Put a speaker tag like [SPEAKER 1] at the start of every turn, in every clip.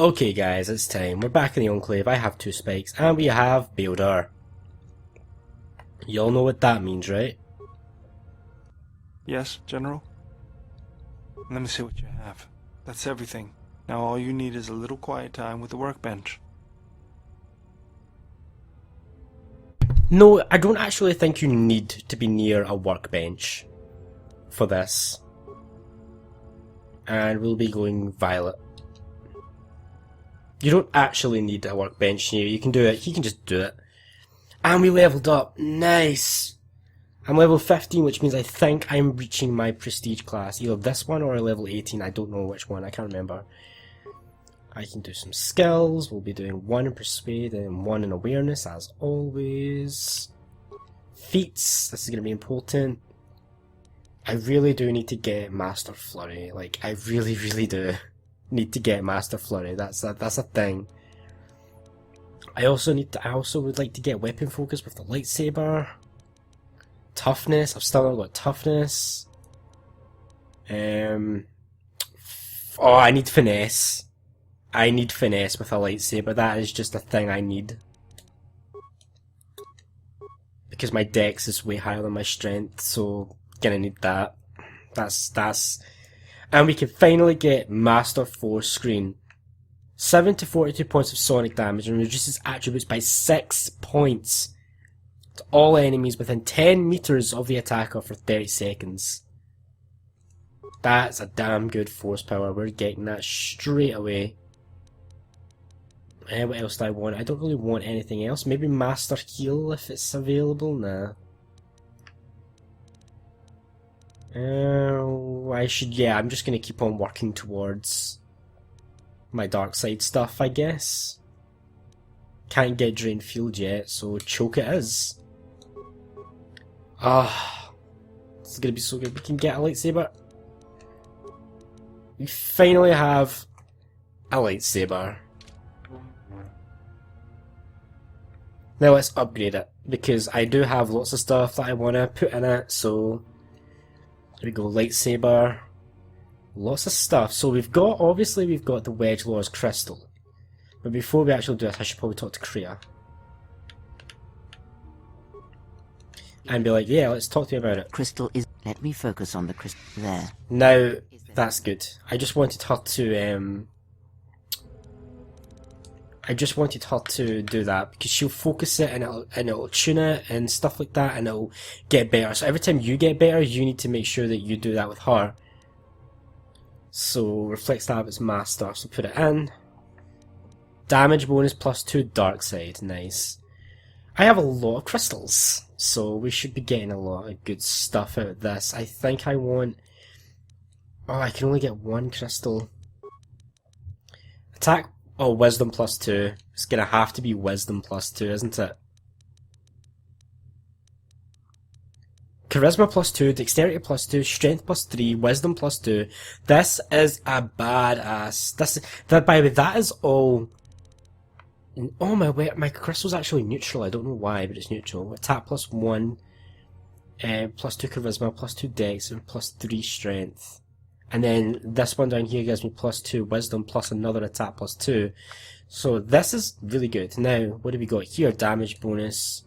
[SPEAKER 1] Okay guys, it's time. We're back in the Enclave. I have 2 spikes, and we have bao-dur. You all know what that means, right?
[SPEAKER 2] Yes, General? Let me see what you have. That's everything. Now all you need is a little quiet time with the workbench.
[SPEAKER 1] No, I don't actually think you need to be near a workbench for this. And we'll be going violet. You don't actually need a workbench here. You can do it. He can just do it. And we leveled up. Nice. I'm level 15, which means I think I'm reaching my prestige class. Either this one or a level 18. I don't know which one. I can't remember. I can do some skills. We'll be doing 1 in persuade and 1 in awareness, as always. Feats. This is going to be important. I really do need to get Master Flurry. Like, I really, really do need to get Master Flurry. That's a thing. I also would like to get weapon focus with the lightsaber. Toughness. I've still not got toughness. Oh, I need finesse. I need finesse with a lightsaber. That is just a thing I need. Because my dex is way higher than my strength, so gonna need that. That's and we can finally get Master Force Screen. 7 to 42 points of sonic damage and reduces attributes by 6 points to all enemies within 10 meters of the attacker for 30 seconds. That's a damn good force power. We're getting that straight away. What else do I want? I don't really want anything else. Maybe Master Heal if it's available. Nah. I'm just gonna keep on working towards my dark side stuff, I guess. Can't get Drain Field yet, so choke it is. This is gonna be so good. We can get a lightsaber. We finally have a lightsaber. Now let's upgrade it, because I do have lots of stuff that I want to put in it, so here we go, lightsaber, lots of stuff. So obviously we've got the Wedge Lord's Crystal, but before we actually do this I should probably talk to Kriya. And be like, yeah, let's talk to you about it.
[SPEAKER 3] Crystal is... Let me focus on the crystal there.
[SPEAKER 1] Now, that's good. I just wanted her to, do that because she'll focus it and it'll tune it and stuff like that, and it'll get better. So every time you get better, you need to make sure that you do that with her. So reflect stab is master, so put it in. Damage bonus +2 dark side, nice. I have a lot of crystals, so we should be getting a lot of good stuff out of this. I think I want... Oh, I can only get 1 crystal. Attack... Oh, wisdom +2. It's gonna have to be wisdom +2, isn't it? Charisma +2, dexterity +2, strength +3, wisdom +2. This is a badass. By the way, that is all. Oh my crystal's actually neutral. I don't know why, but it's neutral. Attack +1, +2 charisma, +2 dex, and +3 strength. And then this one down here gives me +2 wisdom plus another attack +2. So this is really good. Now, what do we got here? Damage bonus.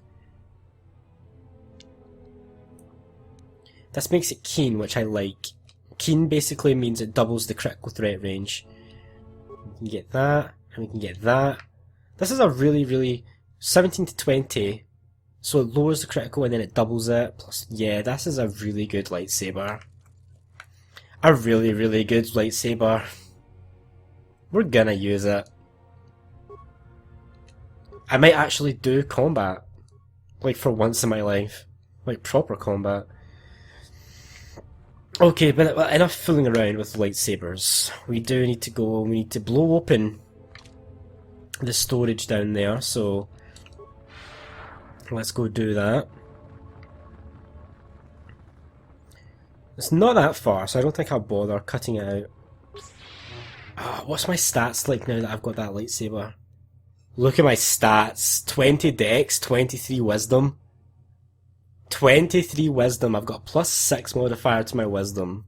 [SPEAKER 1] This makes it keen, which I like. Keen basically means it doubles the critical threat range. We can get that, and we can get that. This is a really 17 to 20. So it lowers the critical and then it doubles it. Plus, yeah, this is a really good lightsaber. A really good lightsaber. We're gonna use it. I might actually do combat. Like for once in my life. Like proper combat. Okay, but enough fooling around with lightsabers. We do need to go, we need to blow open the storage down there, so let's go do that. It's not that far, so I don't think I'll bother cutting it out. What's my stats like now that I've got that lightsaber? Look at my stats. 20 dex, 23 wisdom. 23 wisdom. I've got +6 modifier to my wisdom.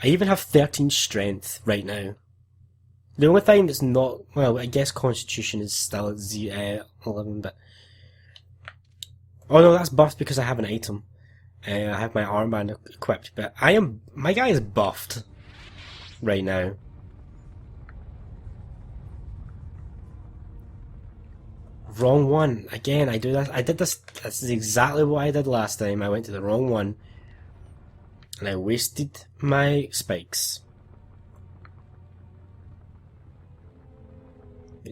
[SPEAKER 1] I even have 13 strength right now. The only thing that's not, well, I guess Constitution is still at 11, but... Oh no, that's buffed because I have an item. I have my armband equipped, but my guy is buffed right now. Wrong one. Again, I did this, this is exactly what I did last time. I went to the wrong one. And I wasted my spikes.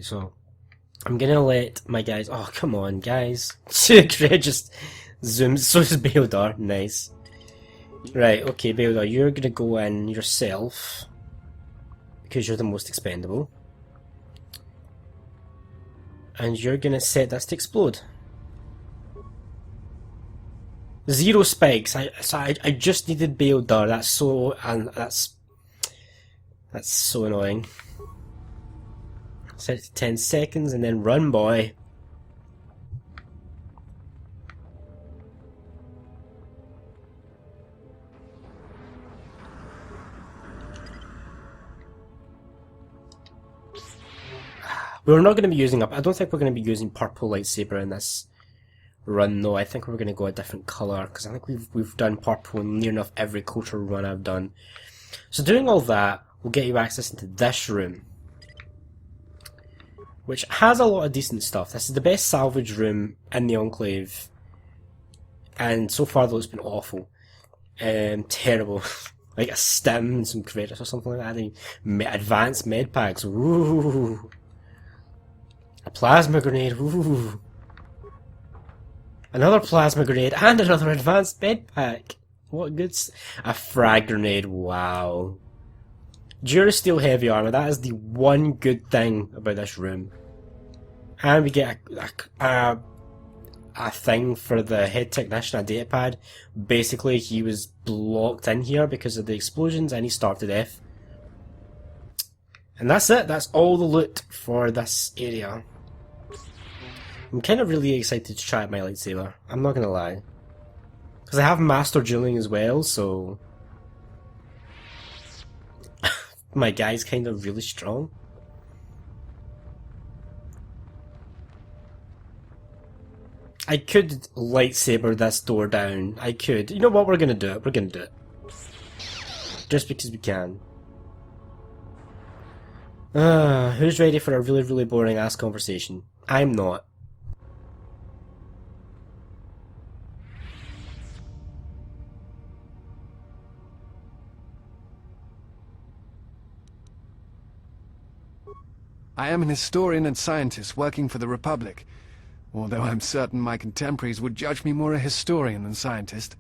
[SPEAKER 1] So, I'm gonna let my guys... Oh, come on, guys. Craig just zooms. So is bao-dur. Nice. Right, okay, bao-dur, you're gonna go in yourself. Because you're the most expendable. And you're gonna set this to explode. 0 spikes. I just needed bao-dur. That's so... And that's so annoying. Set it to 10 seconds and then run, boy. We're not going to be using up. I don't think we're going to be using purple lightsaber in this run, though. I think we're going to go a different color because I think we've done purple in near enough every KOTOR run I've done. So doing all that will get you access into this room, which has a lot of decent stuff. This is the best salvage room in the Enclave, and so far though it's been awful. Terrible. Like a stim and some credits or something like that. Advanced med packs. Ooh. A plasma grenade. Ooh. Another plasma grenade and another advanced med pack. What good... A frag grenade. Wow. Durasteel heavy armor, that is the one good thing about this room. And we get a thing for the head technician, a datapad. Basically, he was blocked in here because of the explosions and he starved to death. And that's it, that's all the loot for this area. I'm kind of really excited to try out my lightsaber, I'm not gonna lie. Because I have master dueling as well, so... My guy's kind of really strong. I could lightsaber this door down. I could. You know what? We're gonna do it. We're gonna do it. Just because we can. Who's ready for a really, really boring ass conversation? I'm not.
[SPEAKER 4] I am an historian and scientist working for the Republic, although I'm certain my contemporaries would judge me more a historian than scientist.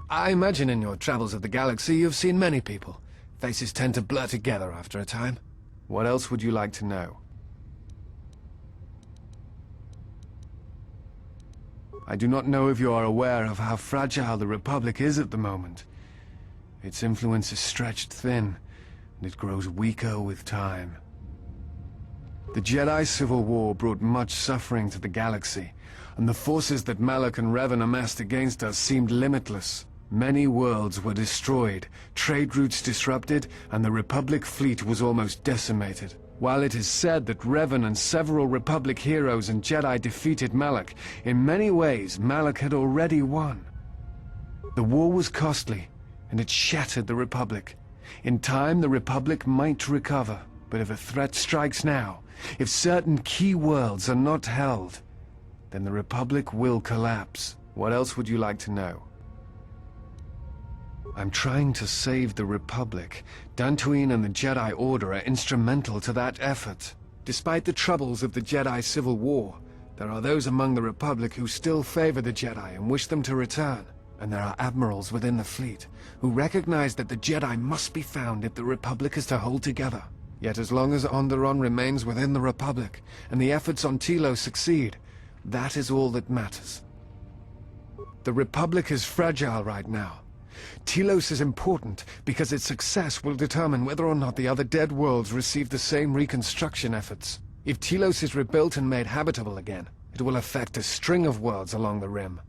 [SPEAKER 4] I imagine in your travels of the galaxy you've seen many people. Faces tend to blur together after a time. What else would you like to know? I do not know if you are aware of how fragile the Republic is at the moment. Its influence is stretched thin, and it grows weaker with time. The Jedi Civil War brought much suffering to the galaxy, and the forces that Malak and Revan amassed against us seemed limitless. Many worlds were destroyed, trade routes disrupted, and the Republic fleet was almost decimated. While it is said that Revan and several Republic heroes and Jedi defeated Malak, in many ways Malak had already won. The war was costly, and it shattered the Republic. In time, the Republic might recover, but if a threat strikes now, if certain key worlds are not held, then the Republic will collapse. What else would you like to know? I'm trying to save the Republic. Dantooine and the Jedi Order are instrumental to that effort. Despite the troubles of the Jedi Civil War, there are those among the Republic who still favor the Jedi and wish them to return. And there are admirals within the fleet who recognize that the Jedi must be found if the Republic is to hold together. Yet as long as Onderon remains within the Republic, and the efforts on Telos succeed, that is all that matters. The Republic is fragile right now. Telos is important because its success will determine whether or not the other dead worlds receive the same reconstruction efforts. If Telos is rebuilt and made habitable again, it will affect a string of worlds along the rim.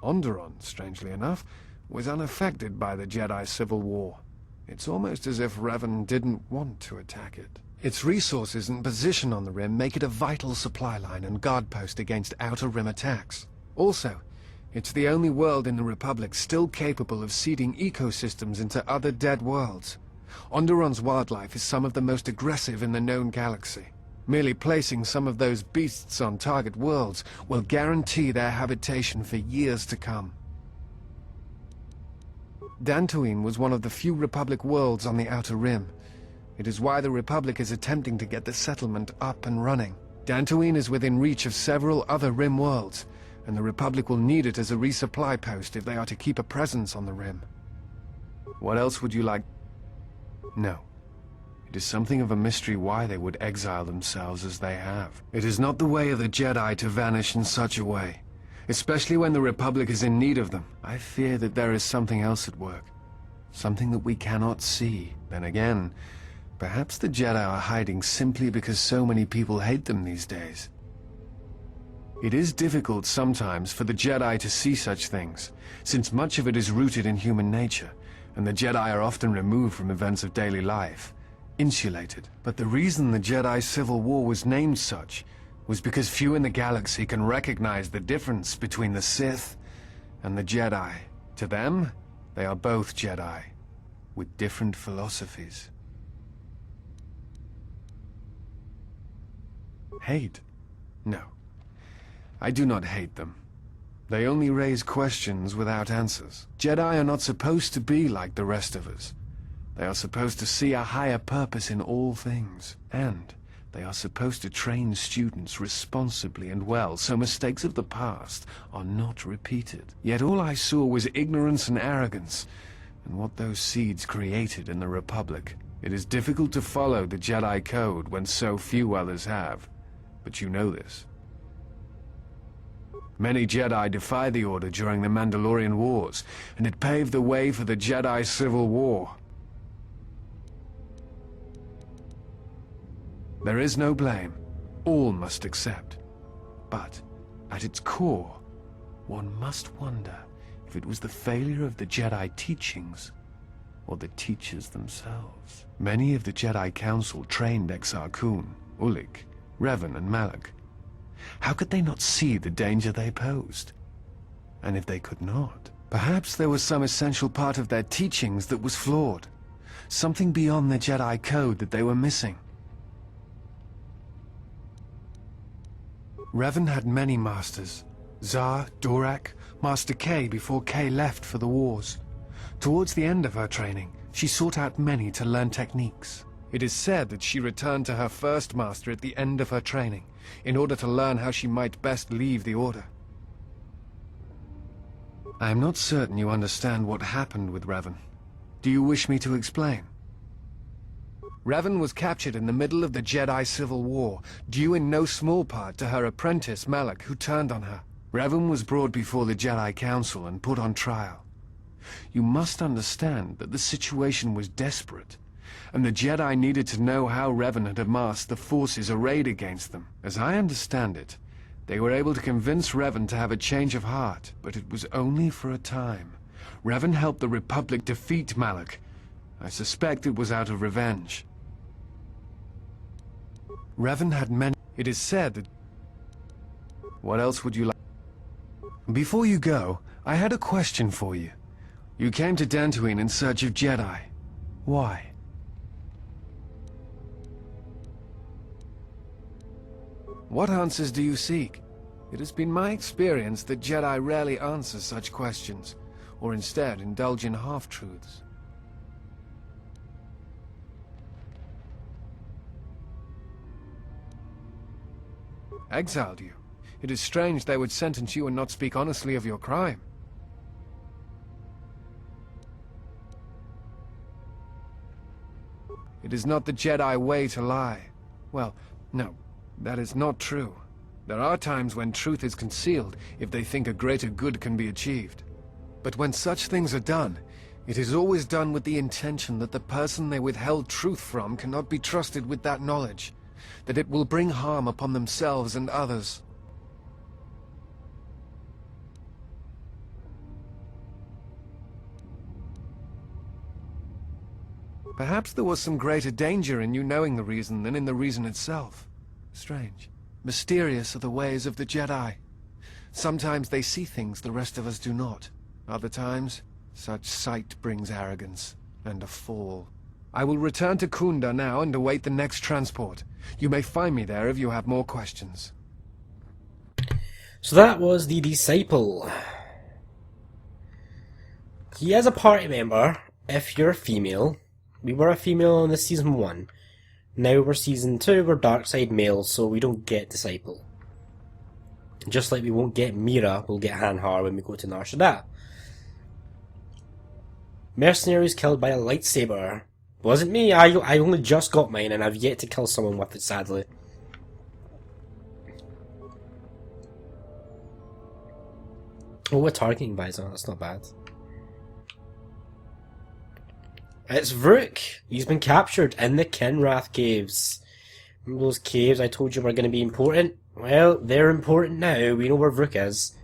[SPEAKER 4] Onderon, strangely enough, was unaffected by the Jedi Civil War. It's almost as if Revan didn't want to attack it. Its resources and position on the Rim make it a vital supply line and guard post against Outer Rim attacks. Also, it's the only world in the Republic still capable of seeding ecosystems into other dead worlds. Onderon's wildlife is some of the most aggressive in the known galaxy. Merely placing some of those beasts on target worlds will guarantee their habitation for years to come. Dantooine was one of the few Republic worlds on the Outer Rim. It is why the Republic is attempting to get the settlement up and running. Dantooine is within reach of several other Rim worlds, and the Republic will need it as a resupply post if they are to keep a presence on the Rim. What else would you like? No. It is something of a mystery why they would exile themselves as they have. It is not the way of the Jedi to vanish in such a way, especially when the Republic is in need of them. I fear that there is something else at work, something that we cannot see. Then again, perhaps the Jedi are hiding simply because so many people hate them these days. It is difficult sometimes for the Jedi to see such things, since much of it is rooted in human nature, and the Jedi are often removed from events of daily life, insulated. But the reason the Jedi Civil War was named such was because few in the galaxy can recognize the difference between the Sith and the Jedi. To them, they are both Jedi, with different philosophies. Hate? No. I do not hate them. They only raise questions without answers. Jedi are not supposed to be like the rest of us. They are supposed to see a higher purpose in all things. And they are supposed to train students responsibly and well, so mistakes of the past are not repeated. Yet all I saw was ignorance and arrogance, and what those seeds created in the Republic. It is difficult to follow the Jedi Code when so few others have. But you know this. Many Jedi defied the Order during the Mandalorian Wars, and it paved the way for the Jedi Civil War. There is no blame. All must accept. But, at its core, one must wonder if it was the failure of the Jedi teachings, or the teachers themselves. Many of the Jedi Council trained Exar Kun, Ulik, Revan, and Malak. How could they not see the danger they posed? And if they could not, perhaps there was some essential part of their teachings that was flawed. Something beyond the Jedi Code that they were missing. Revan had many masters. Zar, Dorak, Master K before K left for the wars. Towards the end of her training, she sought out many to learn techniques. It is said that she returned to her first master at the end of her training, in order to learn how she might best leave the Order. I am not certain you understand what happened with Revan. Do you wish me to explain? Revan was captured in the middle of the Jedi Civil War, due in no small part to her apprentice Malak, who turned on her. Revan was brought before the Jedi Council and put on trial. You must understand that the situation was desperate, and the Jedi needed to know how Revan had amassed the forces arrayed against them. As I understand it, they were able to convince Revan to have a change of heart, but it was only for a time. Revan helped the Republic defeat Malak. I suspect it was out of revenge. Revan had many... It is said that... What else would you like? Before you go, I had a question for you. You came to Dantooine in search of Jedi. Why? What answers do you seek? It has been my experience that Jedi rarely answer such questions, or instead indulge in half-truths. Exiled you? It is strange they would sentence you and not speak honestly of your crime. It is not the Jedi way to lie. Well, no, that is not true. There are times when truth is concealed if they think a greater good can be achieved. But when such things are done, it is always done with the intention that the person they withheld truth from cannot be trusted with that knowledge, that it will bring harm upon themselves and others. Perhaps there was some greater danger in you knowing the reason than in the reason itself. Strange. Mysterious are the ways of the Jedi. Sometimes they see things the rest of us do not. Other times, such sight brings arrogance and a fall. I will return to Kunda now and await the next transport. You may find me there if you have more questions.
[SPEAKER 1] So that was the Disciple. He is a party member if you're a female. We were a female in this season 1. Now we're season 2, we're dark side males, so we don't get Disciple. Just like we won't get Mira, we'll get Hanhar when we go to Nar Shaddaa. Mercenaries killed by a lightsaber. Wasn't me, I only just got mine and I've yet to kill someone with it, sadly. Oh, a targeting visor, that's not bad. It's Vrook! He's been captured in the Kinrath caves. Remember those caves I told you were going to be important? Well, they're important now, we know where Vrook is.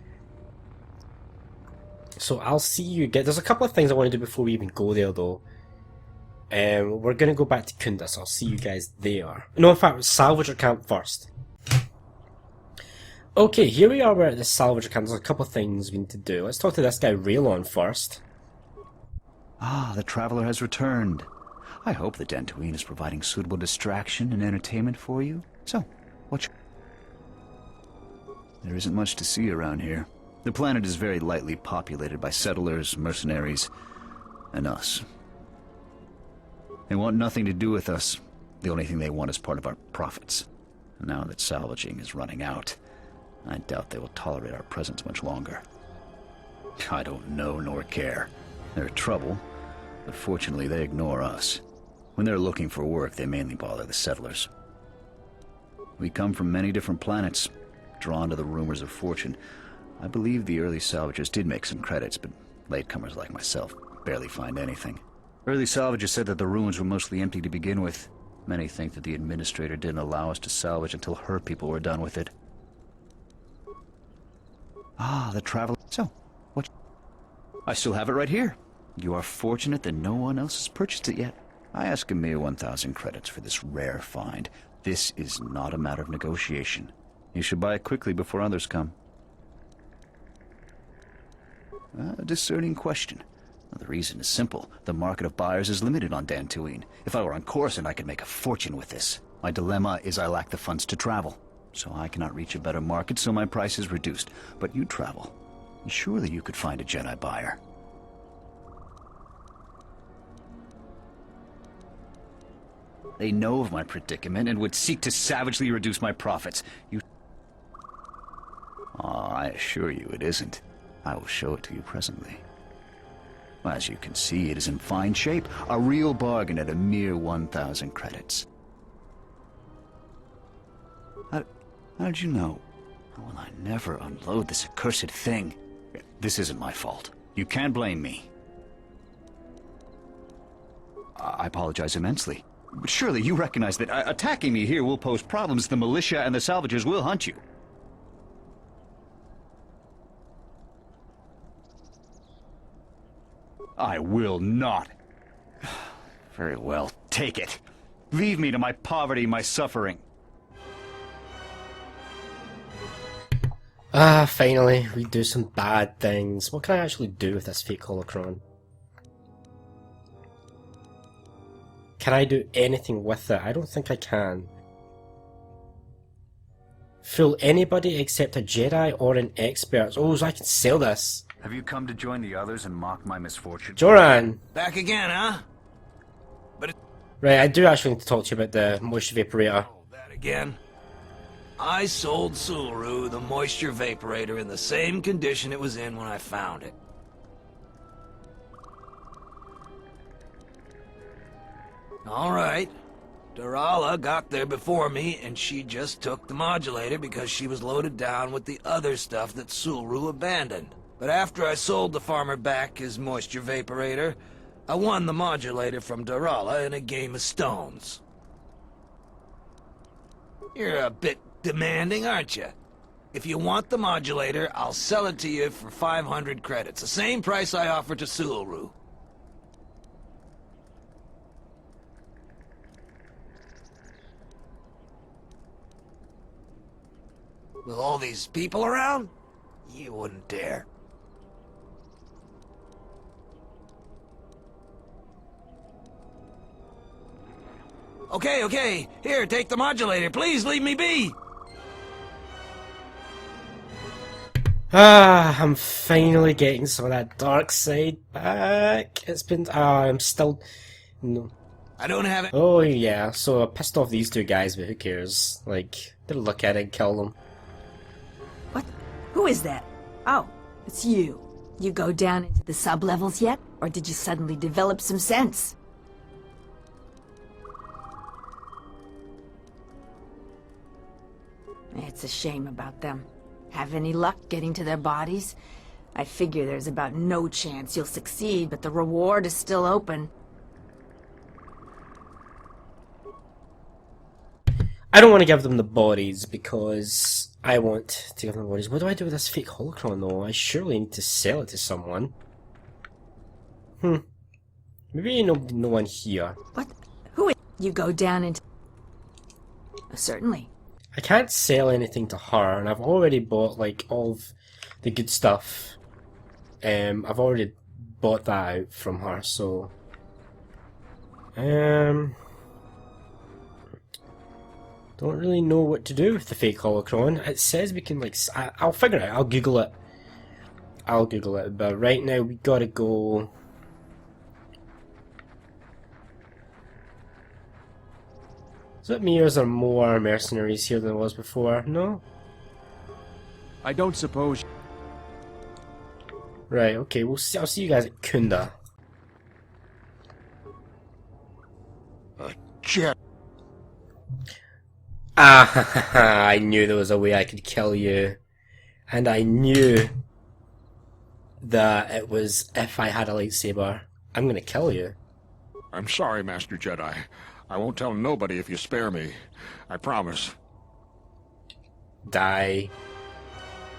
[SPEAKER 1] So I'll see you guys. There's a couple of things I want to do before we even go there though. We're going to go back to Kunda, so I'll see you guys there. No, in fact, Salvager Camp first. Okay, here we are, we're at the Salvager Camp. There's a couple of things we need to do. Let's talk to this guy Raylon first.
[SPEAKER 5] Ah, the traveler has returned. I hope the Dantooine is providing suitable distraction and entertainment for you. So, There isn't much to see around here. The planet is very lightly populated by settlers, mercenaries, and us. They want nothing to do with us. The only thing they want is part of our profits. Now that salvaging is running out, I doubt they will tolerate our presence much longer. I don't know nor care. They're trouble, but fortunately they ignore us. When they're looking for work, they mainly bother the settlers. We come from many different planets, drawn to the rumors of fortune. I believe the early salvagers did make some credits, but latecomers like myself barely find anything. Early salvagers said that the ruins were mostly empty to begin with. Many think that the administrator didn't allow us to salvage until her people were done with it. Ah, the traveler. So, what? I still have it right here. You are fortunate that no one else has purchased it yet. I ask a mere 1,000 credits for this rare find. This is not a matter of negotiation. You should buy it quickly before others come. A discerning question. The reason is simple. The market of buyers is limited on Dantooine. If I were on Coruscant, I could make a fortune with this. My dilemma is I lack the funds to travel. So I cannot reach a better market, so my price is reduced. But you travel. Surely you could find a Jedi buyer. They know of my predicament and would seek to savagely reduce my profits. I assure you it isn't. I will show it to you presently. As you can see, it is in fine shape. A real bargain at a mere 1,000 credits. How did you know? Will I never unload this accursed thing? This isn't my fault. You can't blame me. I apologize immensely. But surely you recognize that attacking me here will pose problems. The militia and the salvagers will hunt you. I will not. Very well, take it. Leave me to my poverty, my suffering.
[SPEAKER 1] Ah, finally, we do some bad things. What can I actually do with this fake holocron? Can I do anything with it? I don't think I can. Fool anybody except a Jedi or an expert. Oh, so I can sell this.
[SPEAKER 5] Have you come to join the others and mock my misfortune?
[SPEAKER 1] Joran!
[SPEAKER 6] Back again, huh?
[SPEAKER 1] Right, I do actually need to talk to you about the moisture vaporator.
[SPEAKER 6] Oh, that again? I sold Sulu the moisture vaporator in the same condition it was in when I found it. Alright. Darala got there before me, and she just took the modulator because she was loaded down with the other stuff that Sulu abandoned. But after I sold the farmer back his moisture vaporator, I won the modulator from Darala in a game of stones. You're a bit demanding, aren't you? If you want the modulator, I'll sell it to you for 500 credits, the same price I offered to Sulu. With all these people around? You wouldn't dare. Okay. Here, take the modulator. Please leave me be.
[SPEAKER 1] I'm finally getting some of that dark side back. It's been... I'm still... No.
[SPEAKER 6] I don't have it.
[SPEAKER 1] Oh, yeah, so I pissed off these two guys, but who cares? Like, they'll look at it and kill them.
[SPEAKER 7] What? Who is that? Oh, it's you. You go down into the sub-levels yet? Or did you suddenly develop some sense? It's a shame about them. Have any luck getting to their bodies? I figure there's about no chance you'll succeed, but the reward is still open.
[SPEAKER 1] I don't want to give them the bodies because I want to give them the bodies. What do I do with this fake holocron though? I surely need to sell it to someone. Maybe no one here.
[SPEAKER 7] What? Who is... You go down into... Certainly.
[SPEAKER 1] I can't sell anything to her, and I've already bought like all of the good stuff. I've already bought that out from her, so don't really know what to do with the fake holocron. It says we can like I'll figure it out. I'll Google it. But right now we gotta go. Is it me or is there more mercenaries here than there was before? No?
[SPEAKER 4] I don't suppose...
[SPEAKER 1] Right, okay, I'll see you guys at Kunda.
[SPEAKER 6] Jet.
[SPEAKER 1] I knew there was a way I could kill you. And I knew that it was if I had a lightsaber. I'm gonna kill you.
[SPEAKER 8] I'm sorry, Master Jedi. I won't tell nobody if you spare me. I promise.
[SPEAKER 1] Die.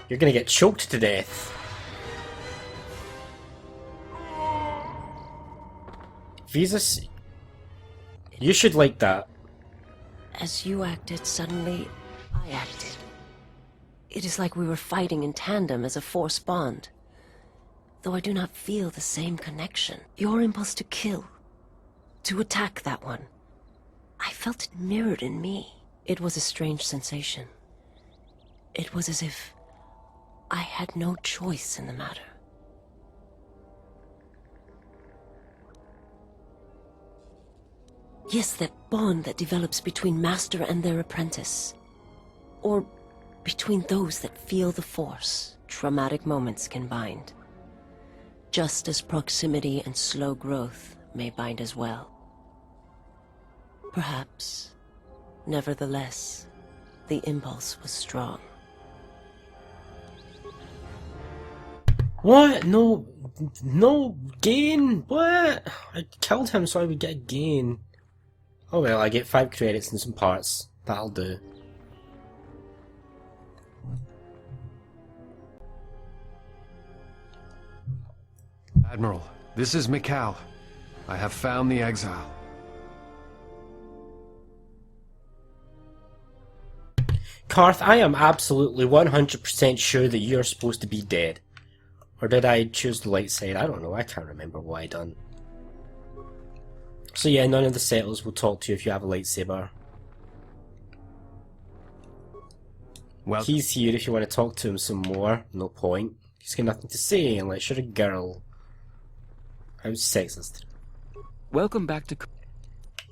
[SPEAKER 1] You're gonna get choked to death. Jesus, you should like that.
[SPEAKER 9] As you acted, suddenly I acted. It is like we were fighting in tandem as a force bond. Though I do not feel the same connection. Your impulse to kill, to attack that one, I felt it mirrored in me. It was a strange sensation. It was as if I had no choice in the matter. Yes, that bond that develops between master and their apprentice. Or between those that feel the Force. Traumatic moments can bind. Just as proximity and slow growth may bind as well. Perhaps, nevertheless, the impulse was strong.
[SPEAKER 1] What? No gain? What? I killed him so I would get gain. Oh well, I get 5 credits and some parts. That'll do.
[SPEAKER 4] Admiral, this is Mikal. I have found the exile.
[SPEAKER 1] Karth, I am absolutely 100% sure that you're supposed to be dead. Or did I choose the light side? I don't know, I can't remember what I done. So yeah, none of the settlers will talk to you if you have a lightsaber.
[SPEAKER 4] Well,
[SPEAKER 1] He's here if you want to talk to him some more. No point. He's got nothing to say unless you're a girl. How sexist.
[SPEAKER 10] Welcome back to...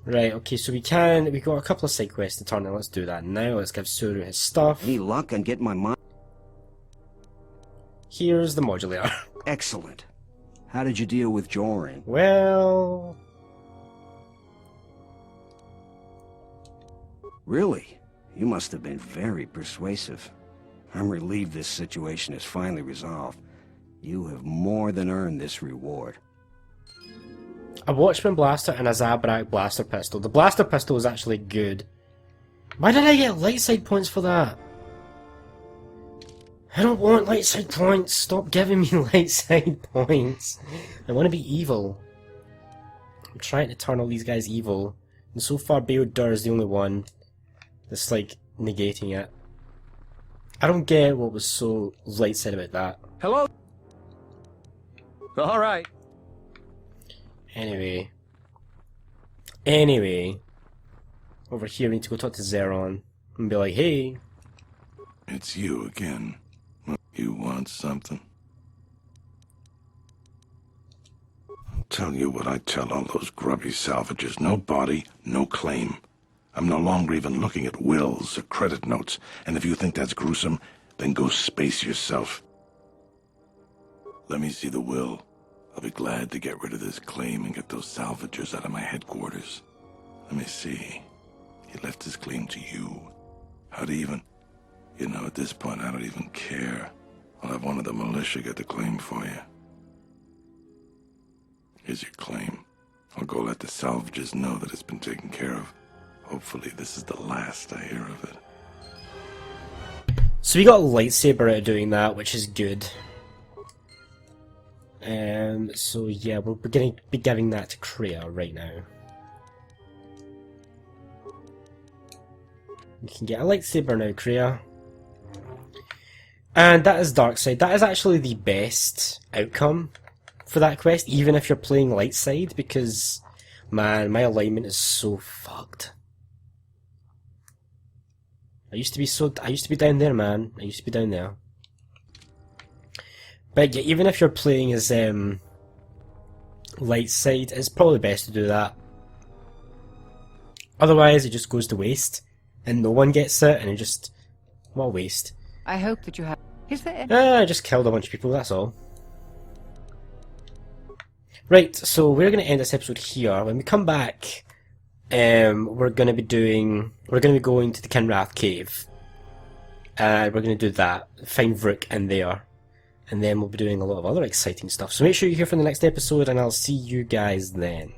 [SPEAKER 1] Right, okay, so we got a couple of side quests to turn in. Let's do that now. Let's give Suru his stuff.
[SPEAKER 11] Any luck on getting my mind?
[SPEAKER 1] Here's the modulator.
[SPEAKER 11] Excellent. How did you deal with Jorin?
[SPEAKER 1] Well...
[SPEAKER 11] Really? You must have been very persuasive. I'm relieved this situation is finally resolved. You have more than earned this reward.
[SPEAKER 1] A Watchman blaster and a Zabrak blaster pistol. The blaster pistol is actually good. Why did I get light side points for that? I don't want light side points. Stop giving me light side points. I want to be evil. I'm trying to turn all these guys evil. And so far bao-dur is the only one that's like negating it. I don't get what was so light said about that.
[SPEAKER 10] Hello? All right.
[SPEAKER 1] Anyway, over here we need to go talk to Zeron and be like, hey.
[SPEAKER 12] It's you again. You want something? I'll tell you what I tell all those grubby salvagers. No body, no claim. I'm no longer even looking at wills or credit notes, and if you think that's gruesome, then go space yourself. Let me see the will. I'll be glad to get rid of this claim and get those salvagers out of my headquarters. Let me see. He left his claim to you. How'd he even... You know, at this point, I don't even care. I'll have one of the militia get the claim for you. Here's your claim. I'll go let the salvagers know that it's been taken care of. Hopefully this is the last I hear of it.
[SPEAKER 1] So we got a lightsaber out of doing that, which is good. So yeah, we're going to be giving that to Kreia right now. You can get a lightsaber now, Kreia. And that is Darkside. That is actually the best outcome for that quest, even if you're playing light side, because, man, my alignment is so fucked. I used to be down there, man. I used to be down there. But yeah, even if you're playing as light side, it's probably best to do that. Otherwise, it just goes to waste, and no one gets it, and it just... what a waste.
[SPEAKER 13] I hope that you have... Is there...
[SPEAKER 1] I just killed a bunch of people, that's all. Right, so we're going to end this episode here. When we come back, we're going to be going to the Kinrath Cave. We're going to do that, find Vrook in there. And then we'll be doing a lot of other exciting stuff. So make sure you're here for the next episode, and I'll see you guys then.